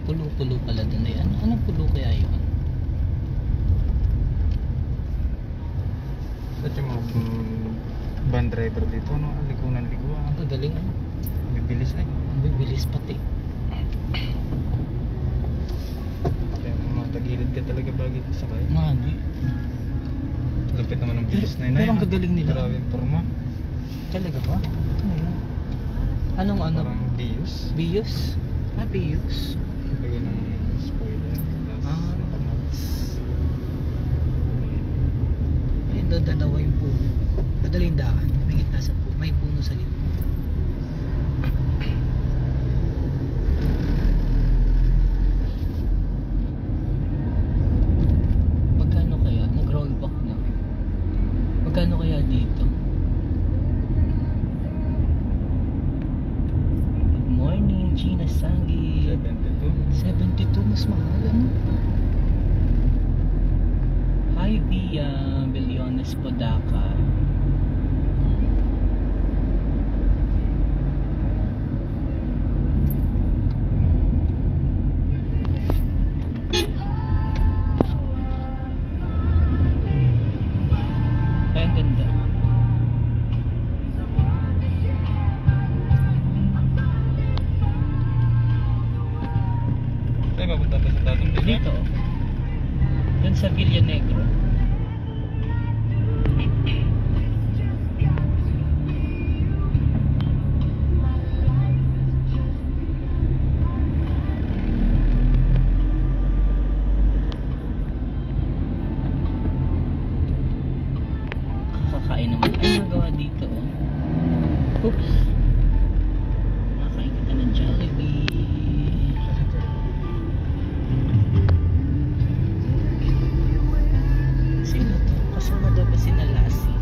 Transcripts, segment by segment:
pulo-pulo pala doon na yan. Anong pulo kaya yun? At yung mga van driver dito, no? Liguan. Ang kagaling ano? Bibilis eh. Ang bibilis pati. Kaya mga tagilid ka talaga bagay sa sakay. Hindi. Lapit naman ang bilis na yun. Pero ang gagaling nila. Grabe yung forma. Talaga ba? Ano yun? Anong ano? Parang Bios. Bios? Bios. Lagay ng spoiler. Ayun doon, dalawa yung puno. Madaling daan. May gitna sa puno. May puno sa gitna. Magkano kaya? Nag-roll back na. Magkano kaya dito? Good morning, Gina Sangi. 72, mas mahal ano? Hi Bia Bilyones Podaka. Ay, ang ganda. Tayo papunta pa sa Tatong Biga? Dito. Dun sa Villa Negro. Kakain naman. Ay, magawa dito. Oops. Nakain kita ng Jollibee. Sino to? Kasama daw ba sina Lassie?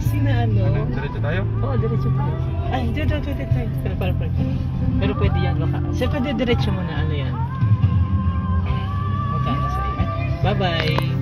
Sina ano? Diretso tayo? Oo, diretso tayo. Ay, dito tayo. Pero pwede yan baka. Sir, pwede diretso mo na ano yan. Magkano sa iyo? Bye-bye!